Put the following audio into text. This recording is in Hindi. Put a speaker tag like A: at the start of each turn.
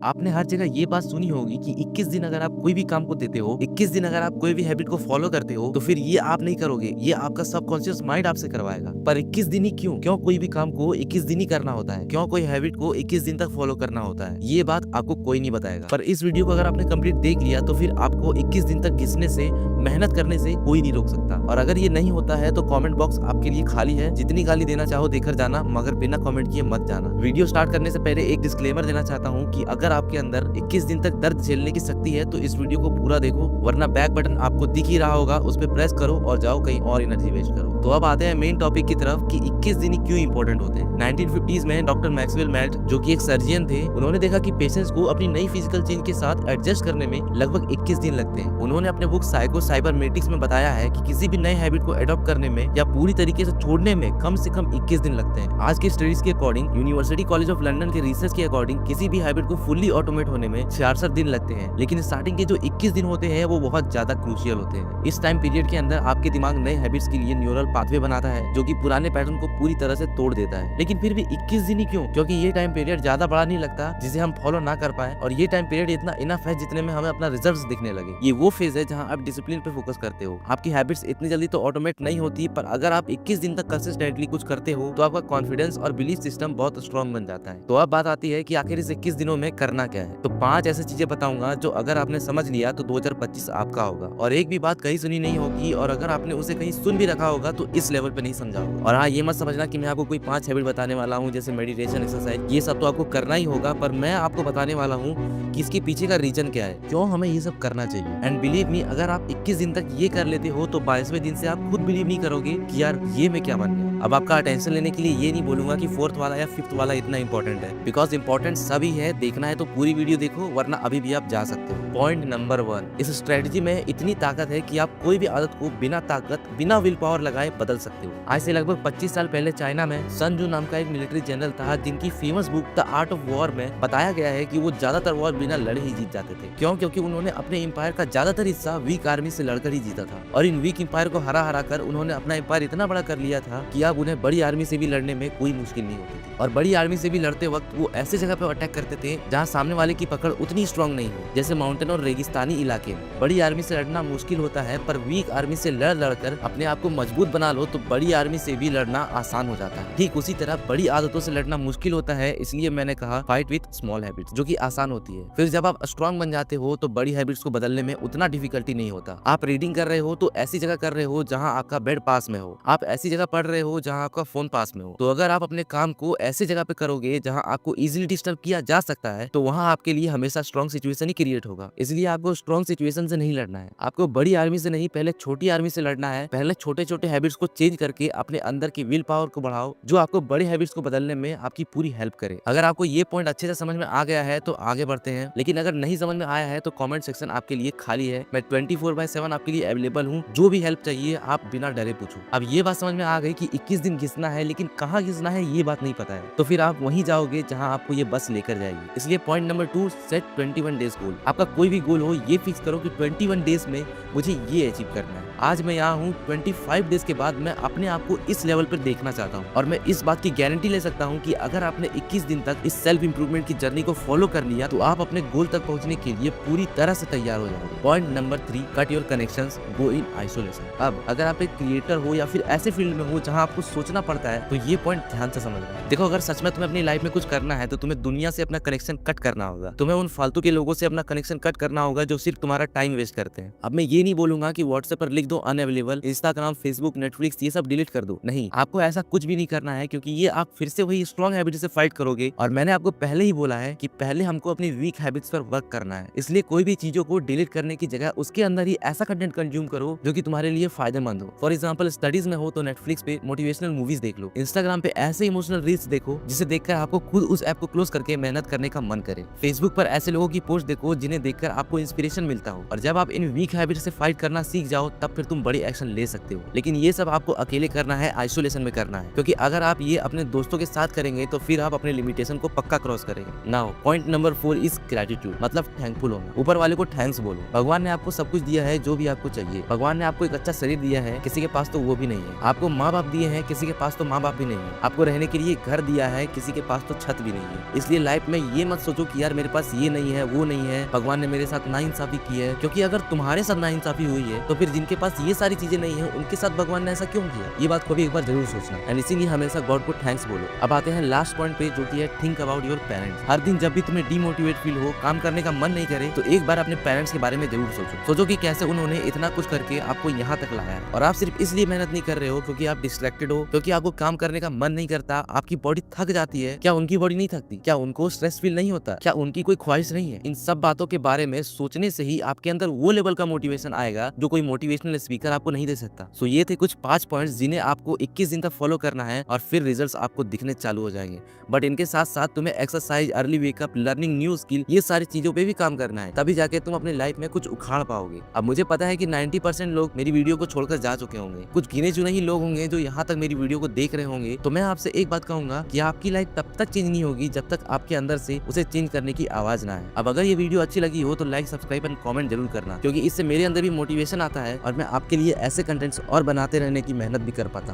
A: आपने हर जगह ये बात सुनी होगी कि 21 दिन अगर आप कोई भी काम को देते हो, 21 दिन अगर आप कोई भी हैबिट को फॉलो करते हो, तो फिर ये आप नहीं करोगे, ये आपका सबकॉन्शियस माइंड आपसे करवाएगा। पर 21 दिन ही क्यों? क्यों कोई भी काम को 21 दिन ही करना होता है? क्यों कोई हैबिट को 21 दिन तक फॉलो करना होता है? ये बात आपको कोई नहीं बताएगा। पर इस वीडियो को अगर आपने कंप्लीट देख लिया तो फिर आपको 21 दिन तक घिसने से, मेहनत करने से कोई नहीं रोक सकता। और अगर ये नहीं होता है तो कमेंट बॉक्स आपके लिए खाली है, जितनी गाली देना चाहो देकर जाना, मगर बिना कमेंट किए मत जाना। वीडियो स्टार्ट करने से पहले एक डिस्क्लेमर देना चाहता हूँ कि अगर आपके अंदर 21 दिन तक दर्द झेलने की शक्ति है तो इस वीडियो को पूरा देखो, वरना बैक बटन आपको दिख ही रहा होगा, उस पर प्रेस करो और जाओ कहीं और एनर्जी वेस्ट करो। तो अब आते हैं मेन टॉपिक की तरफ कि 21 दिन ही क्यों इंपॉर्टेंट होते हैं। 1950s में डॉक्टर मैक्सवेल मेल्ट, जो कि एक सर्जन थे, उन्होंने देखा कि पेशेंट्स को अपनी नई फिजिकल चेंज के साथ एडजस्ट करने में लगभग 21 दिन लगते हैं। उन्होंने अपने बुक साइको साइबरमेटिक्स में बताया है कि किसी भी नए हैबिट को अडॉप्ट करने में या पूरी तरीके से छोड़ने में कम से कम 21 दिन लगते हैं। आज के स्टडीज के according, university college of London के रिसर्च के अकॉर्डिंग, किसी भी हैबिट को फुल्ली ऑटोमेट होने में 66 दिन लगते हैं। लेकिन स्टार्टिंग के जो 21 दिन होते हैं वो बहुत ज्यादा क्रूशियल होते हैं। इस टाइम पीरियड के अंदर आपके दिमाग नए हैबिट्स के लिए न्यूरल पाथवे बनाता है, जो कि पुराने पैटर्न को पूरी तरह से तोड़ देता है। लेकिन फिर भी 21 दिन ही क्यों? क्योंकि ये टाइम पीरियड ज्यादा बड़ा नहीं लगता जिसे हम फॉलो ना कर पाए, और ये टाइम पीरियड इतना इनफ है जितने में हमें अपना रिजल्ट्स दिखने लगे। ये वो फेज है जहां आप डिसिप्लिन पे फोकस करते हो। आपकी हैबिट्स इतनी जल्दी तो ऑटोमेट नहीं होती, पर अगर आप 21 दिन तक कंसिस्टेंटली कुछ करते हो तो आपका कॉन्फिडेंस और बिलीफ सिस्टम बहुत स्ट्रॉन्ग बन जाता है। तो अब बात आती है कि आखिर इस 21 दिनों में करना क्या है। तो 5 ऐसी चीजें बताऊंगा जो अगर आपने समझ लिया तो 2025 आपका होगा। और एक भी बात कहीं सुनी नहीं होगी, और अगर आपने उसे कहीं सुन भी रखा होगा तो इस लेवल पे नहीं समझा होगा। और हाँ, ये मत समझना कि मैं आपको कोई 5 हैबिट बताने वाला हूँ जैसे मेडिटेशन, एक्सरसाइज, ये सब तो आपको करना ही होगा, पर मैं आपको बताने वाला हूँ कि इसके पीछे का रीजन क्या है, क्यों हमें ये सब करना चाहिए। एंड बिलीव मी, अगर आप 21 दिन तक ये कर लेते हो तो 22वें दिन से आप खुद बिलीव नहीं करोगे कि यार ये मैं क्या बन गया। अब आपका अटेंशन लेने के लिए ये नहीं बोलूंगा कि 4th वाला या 5th वाला इतना इंपॉर्टेंट है, बिकॉज इंपॉर्टेंट सभी है। देखना है तो पूरी वीडियो देखो, वरना अभी भी आप जा सकते हो। पॉइंट नंबर 1, इस स्ट्रेटजी में इतनी ताकत है कि आप कोई भी आदत को बिना ताकत, बिना विल पावर लगाए बदल सकते हो। आज से लगभग 25 साल पहले चाइना में सन जू नाम का एक मिलिट्री जनरल था, जिनकी famous book the art of war में बताया गया है कि वो ज्यादातर वॉर बिना लड़े ही जीत जाते थे। क्यों? क्योंकि उन्होंने अपने एम्पायर का ज्यादातर हिस्सा वीक आर्मी से लड़कर ही जीता था, और इन वीक एम्पायर को हरा हरा कर उन्होंने अपना एम्पायर इतना बड़ा कर लिया था कि अब उन्हें बड़ी आर्मी से भी लड़ने में कोई मुश्किल नहीं होती थी। और बड़ी आर्मी से भी लड़ते वक्त वो ऐसे जगह पे अटैक करते थे जहाँ सामने वाले की पकड़ उतनी स्ट्रांग नहीं हो, जैसे माउंटेन और रेगिस्तानी इलाके में। बड़ी आर्मी से लड़ना मुश्किल होता है, पर वीक आर्मी से लड़ लड़कर अपने आप को मजबूत बना लो तो बड़ी आर्मी से भी लड़ना आसान हो जाता है। ठीक उसी तरह बड़ी आदतों से लड़ना मुश्किल होता है, इसलिए मैंने कहा फाइट विद स्मॉल हैबिट्स, जो कि आसान होती है। फिर जब आप स्ट्रांग बन जाते हो तो बड़ी हैबिट्स को बदलने में उतना डिफिकल्टी नहीं होता। आप रीडिंग कर रहे हो तो ऐसी जगह कर रहे हो जहाँ आपका बेड पास में हो, आप ऐसी जगह पढ़ रहे हो जहाँ आपका फोन पास में हो। तो अगर आप अपने काम को ऐसी जगह पे करोगे जहाँ आपको इजीली डिस्टर्ब किया जा सकता है, तो वहाँ आपके लिए हमेशा स्ट्रांग सिचुएशन ही क्रिएट होगा। इसलिए आपको स्ट्रांग सिचुएशन से नहीं लड़ना है, आपको बड़ी आर्मी से नहीं, पहले छोटी आर्मी से लड़ना है। पहले छोटे छोटे हैबिट्स को चेंज करके अपने अंदर की विल पावर को बढ़ाओ, जो आपको बड़े हैबिट्स को बदलने में आपकी पूरी हेल्प करे। अगर आपको ये पॉइंट अच्छे से समझ में आ गया है तो आगे बढ़ते हैं, लेकिन अगर नहीं समझ में आया है तो कमेंट सेक्शन आपके लिए खाली है। मैं 24/7 आपके लिए अवेलेबल हूँ, जो भी हेल्प चाहिए आप बिना डरे पूछो। अब ये बात समझ में आ गई कि 21 दिन घिसना है, लेकिन कहाँ घिसना है ये बात नहीं पता है, तो फिर आप वहीं जाओगे जहाँ आपको ये बस लेकर जाएगी। इसलिए पॉइंट नंबर 2, सेट 21 डेज गोल। आपका कोई भी गोल हो, ये फिक्स करो कि 21 डेज में मुझे ये अचीव करना है। आज मैं यहाँ हूँ, 25 डेज के बाद मैं अपने आप को इस लेवल पर देखना चाहता हूँ, और मैं इस बात की गारंटी ले सकता हूँ कि अगर आपने 21 दिन तक इस सेल्फ इंप्रूवमेंट की जर्नी को फॉलो कर लिया तो आप अपने गोल तक पहुंचने के लिए पूरी तरह से तैयार हो जाओगे। Point number 3, cut your connections, go in isolation. अब अगर आप एक क्रिएटर हो या फिर ऐसे फील्ड में हो जहाँ आपको सोचना पड़ता है, तो ये पॉइंट ध्यान से समझना। देखो, अगर सच में तुम्हें अपनी लाइफ में कुछ करना है तो तुम्हें दुनिया से अपना कनेक्शन कट करना होगा। तुम्हें उन फालतू के लोगों से अपना कनेक्शन कट करना होगा जो सिर्फ तुम्हारा टाइम वेस्ट करते हैं। अब मैं ये नहीं बोलूंगा कि व्हाट्सएप पर लिख दो अनअवेलेबल, इंस्टाग्राम, फेसबुक, नेटफ्लिक्स ये सब डिलीट कर दो। नहीं, आपको ऐसा कुछ भी नहीं करना है, क्योंकि ये आप फिर से वही स्ट्रॉन्ग हैबिट से फाइट करोगे। और मैंने आपको पहले ही बोला है कि पहले हमको अपनी वीक हैबिट्स पर वर्क करना है। इसलिए कोई भी चीजों को डिलीट करने की जगह उसके अंदर ही ऐसा कंटेंट कंज्यूम करो जो कि तुम्हारे लिए फायदेमंद हो। फॉर एग्जांपल, स्टडीज में हो तो नेटफ्लिक्स पे मोटिवेशनल मूवीज देख लो, इंस्टाग्राम पे ऐसे इमोशनल रील्स देखो जिसे देखकर आपको खुद उस ऐप को क्लोज करके मेहनत करने का मन करे। फेसबुक पर ऐसे लोगों की पोस्ट देखो जिन्हें देखकर आपको इंस्पिरेशन मिलता हो। और जब आप इन वीक हैबिट से फाइट करना सीख जाओ, तब फिर तुम बड़ी एक्शन ले सकते हो। लेकिन ये सब आपको अकेले करना है, आइसोलेशन में करना है, क्योंकि अगर आप ये अपने दोस्तों के साथ करेंगे तो फिर आप अपने लिमिटेशन को पक्का क्रॉस करेंगे। Now point number 4 is gratitude, मतलब थैंकफुल होना। ऊपर वाले को थैंक्स बोलो। भगवान ने आपको सब कुछ दिया है जो भी आपको चाहिए। भगवान ने आपको एक अच्छा शरीर दिया है, किसी के पास तो वो भी नहीं है। आपको माँ बाप दिए हैं, किसी के पास तो माँ बाप भी नहीं है। आपको रहने के लिए घर दिया है, किसी के पास तो छत भी नहीं है। इसलिए लाइफ में ये मत सोचो कि यार मेरे पास ये नहीं है, वो नहीं है, भगवान ने मेरे साथ नाइंसाफी की है, क्योंकि अगर तुम्हारे साथ नाइंसाफी हुई है तो फिर जिनके पास ये सारी चीजें नहीं है उनके साथ भगवान ने ऐसा क्यों किया? ये बात को भी एक बार जरूर सोचना। एंड इसीलिए हमेशा गॉड को थैंक्स बोलो। अब आते हैं लास्ट पॉइंट पे, जो कि है थिंक अबाउट योर पेरेंट्स। हर दिन जब भी तुम्हें डिमोटिवेट फील हो, काम करने का मन नहीं करे, तो एक बार अपने पेरेंट्स के बारे में जरूर सोचो कि कैसे उन्होंने इतना कुछ करके आपको यहाँ तक लाया है। और आप सिर्फ इसलिए मेहनत नहीं कर रहे हो क्योंकि आप डिस्ट्रैक्टेड हो, क्योंकि आपको काम करने का मन नहीं करता, आपकी बॉडी थक जाती है। क्या उनकी बॉडी नहीं थकती? क्या उनको स्ट्रेस फील नहीं होता? क्या उनकी कोई ख्वाहिश नहीं है? इन सब बातों के बारे में सोचने से ही आपके अंदर वो लेवल का मोटिवेशन आएगा जो कोई मोटिवेशनल स्पीकर आपको नहीं दे सकता। सो ये थे कुछ 5 पॉइंट्स जिन्हें आपको 21 दिन तक फॉलो करना है और फिर रिजल्ट्स आपको दिखने चालू हो जाएंगे। बट इनके साथ साथ तुम्हें exercise, early wake up, learning new skill, ये सारी चीजों पे भी काम करना है, तभी जाके तुम अपनी लाइफ में कुछ उखाड़ पाओगे। अब मुझे पता है कि 90% लोग मेरी वीडियो को छोड़कर जा चुके होंगे, कुछ गिने चुने ही लोग होंगे जो यहाँ तक मेरी वीडियो को देख रहे होंगे। तो मैं आपसे एक बात कहूंगा कि आपकी लाइफ तब तक चेंज नहीं होगी जब तक आपके अंदर से उसे चेंज करने की आवाज ना है। अब अगर ये वीडियो अच्छी लगी हो तो लाइक, सब्सक्राइब एंड कमेंट जरूर करना, क्योंकि इससे मेरे अंदर भी मोटिवेशन आता है और मैं आपके लिए ऐसे कंटेंट्स और बनाते रहने की मेहनत भी कर पाता हूँ।